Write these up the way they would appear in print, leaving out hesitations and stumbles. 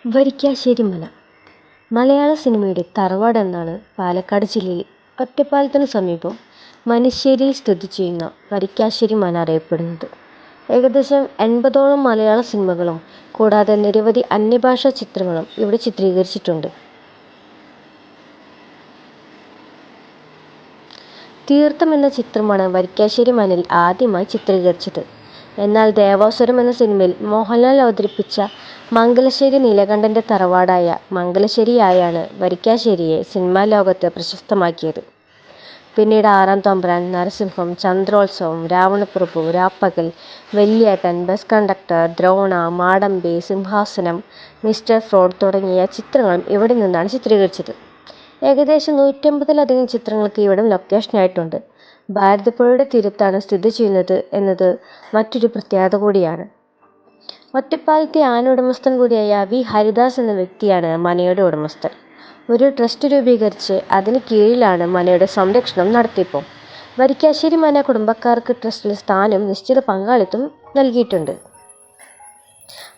വരിക്കാശ്ശേരി മന മലയാള സിനിമയുടെ തറവാട് എന്നാണ് പാലക്കാട് ജില്ലയിൽ ഒറ്റപ്പാലത്തിന് സമീപം മനശ്ശേരിയിൽ സ്ഥിതി ചെയ്യുന്ന വരിക്കാശ്ശേരി മന അറിയപ്പെടുന്നത്. ഏകദേശം 80ഓളം മലയാള സിനിമകളും കൂടാതെ നിരവധി അന്യഭാഷാ ചിത്രങ്ങളും ഇവിടെ ചിത്രീകരിച്ചിട്ടുണ്ട്. തീർത്ഥം എന്ന ചിത്രമാണ് വരിക്കാശ്ശേരി മനയിൽ ആദ്യമായി ചിത്രീകരിച്ചത്. എന്നാൽ ദേവാസുരം എന്ന സിനിമയിൽ മോഹൻലാൽ അവതരിപ്പിച്ച മംഗലശ്ശേരി നീലകണ്ഠൻ്റെ തറവാടായ മംഗലശ്ശേരിയായാണ് വരിക്കാശ്ശേരിയെ സിനിമാ ലോകത്ത് പ്രശസ്തമാക്കിയത്. പിന്നീട് ആറാം തമ്പുരാൻ, നരസിംഹം, ചന്ദ്രോത്സവം, രാവണപ്രഭു, രാപ്പകൽ, വല്യേട്ടൻ, ബസ് കണ്ടക്ടർ, ദ്രോണ, മാടമ്പി, സിംഹാസനം, മിസ്റ്റർ ഫ്രോഡ് തുടങ്ങിയ ചിത്രങ്ങളും ഇവിടെ നിന്നാണ് ചിത്രീകരിച്ചത്. ഏകദേശം 150ലധികം ചിത്രങ്ങൾക്ക് ഇവിടം ലൊക്കേഷനായിട്ടുണ്ട്. ഭാരതപ്പുഴയുടെ തീരത്താണ് സ്ഥിതി ചെയ്യുന്നത് എന്നത് മറ്റൊരു പ്രത്യേകത കൂടിയാണ്. ഒറ്റപ്പാലത്തെ ആന ഉടമസ്ഥൻ കൂടിയായ വി ഹരിദാസ് എന്ന വ്യക്തിയാണ് മനയുടെ ഉടമസ്ഥൻ. ഒരു ട്രസ്റ്റ് രൂപീകരിച്ച് അതിന് കീഴിലാണ് മനയുടെ സംരക്ഷണം നടത്തിപ്പും. വരിക്കാശ്ശേരി മന കുടുംബക്കാർക്ക് ട്രസ്റ്റിൽ സ്ഥാനവും നിശ്ചിത പങ്കാളിത്തം നൽകിയിട്ടുണ്ട്.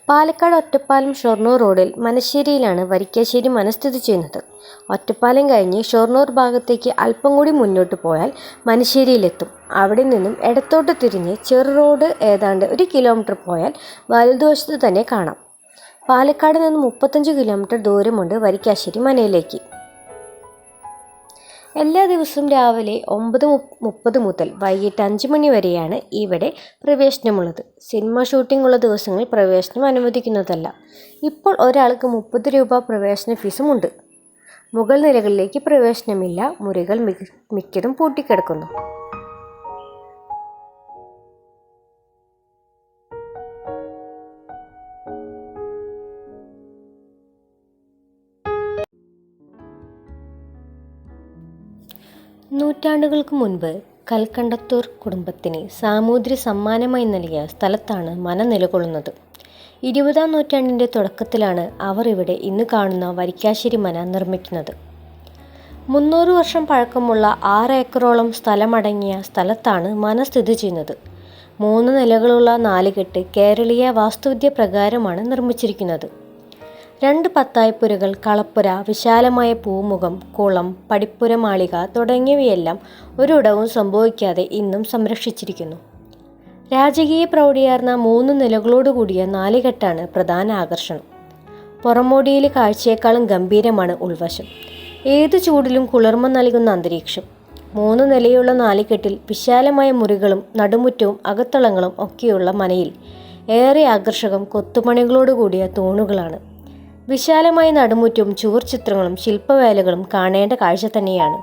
പാലക്കാട് ഒറ്റപ്പാലം ഷൊർണൂർ റോഡിൽ മനശ്ശേരിയിലാണ് വരിക്കാശ്ശേരി മന സ്ഥിതി ചെയ്യുന്നത്. ഒറ്റപ്പാലം കഴിഞ്ഞ് ഷൊർണൂർ ഭാഗത്തേക്ക് അല്പം കൂടി മുന്നോട്ട് പോയാൽ മനശ്ശേരിയിലെത്തും. അവിടെ നിന്നും ഇടത്തോട്ട് തിരിഞ്ഞ് ചെറു റോഡ് ഏതാണ്ട് 1 കിലോമീറ്റർ പോയാൽ വലതുവശത്ത് തന്നെ കാണാം. പാലക്കാട് നിന്ന് 35 കിലോമീറ്റർ ദൂരമുണ്ട് വരിക്കാശ്ശേരി മനയിലേക്ക്. എല്ലാ ദിവസവും രാവിലെ 9:30 മുതൽ വൈകിട്ട് 5 മണി വരെയാണ് ഇവിടെ പ്രവേശനമുള്ളത്. സിനിമ ഷൂട്ടിംഗ് ഉള്ള ദിവസങ്ങളിൽ പ്രവേശനം അനുവദിക്കുന്നതല്ല. ഇപ്പോൾ ഒരാൾക്ക് 30 രൂപ പ്രവേശന ഫീസും ഉണ്ട്. മുകൾ നിലകളിലേക്ക് പ്രവേശനമില്ല. മുറികൾ മിക്കതും പൂട്ടിക്കിടക്കുന്നു. നൂറ്റാണ്ടുകൾക്ക് മുൻപ് കൽക്കണ്ടത്തൂർ കുടുംബത്തിന് സാമൂതിരി സമ്മാനമായി നൽകിയ സ്ഥലത്താണ് മന നിലകൊള്ളുന്നത്. 20-ാം നൂറ്റാണ്ടിൻ്റെ തുടക്കത്തിലാണ് അവർ ഇവിടെ ഇന്ന് കാണുന്ന വരിക്കാശ്ശേരി മന നിർമ്മിക്കുന്നത്. 300 വർഷം പഴക്കമുള്ള 6 ഏക്കറോളം സ്ഥലമടങ്ങിയ സ്ഥലത്താണ് മന സ്ഥിതി ചെയ്യുന്നത്. 3 നിലകളുള്ള നാലുകെട്ട് കേരളീയ വാസ്തുവിദ്യ പ്രകാരമാണ് നിർമ്മിച്ചിരിക്കുന്നത്. 2 പത്തായപ്പുരകൾ, കളപ്പുര, വിശാലമായ പൂമുഖം, കുളം, പടിപ്പുര മാളിക തുടങ്ങിയവയെല്ലാം ഒരിടവും സംഭവിക്കാതെ ഇന്നും സംരക്ഷിച്ചിരിക്കുന്നു. രാജകീയ പ്രൗഢിയാർന്ന 3 നിലകളോടുകൂടിയ നാലുകെട്ടാണ് പ്രധാന ആകർഷണം. പുറമോടിയിലെ കാഴ്ചയേക്കാളും ഗംഭീരമാണ് ഉൾവശം. ഏതു ചൂടിലും കുളിർമ നൽകുന്ന അന്തരീക്ഷം. 3 നിലയുള്ള നാലുകെട്ടിൽ വിശാലമായ മുറികളും നടുമുറ്റവും അകത്തളങ്ങളും ഒക്കെയുള്ള മനയിൽ ഏറെ ആകർഷകം കൊത്തുപണികളോടുകൂടിയ തൂണുകളാണ്. വിശാലമായ നടുമുറ്റവും ചുവർച്ചിത്രങ്ങളും ശില്പവേലകളും കാണേണ്ട കാഴ്ച തന്നെയാണ്.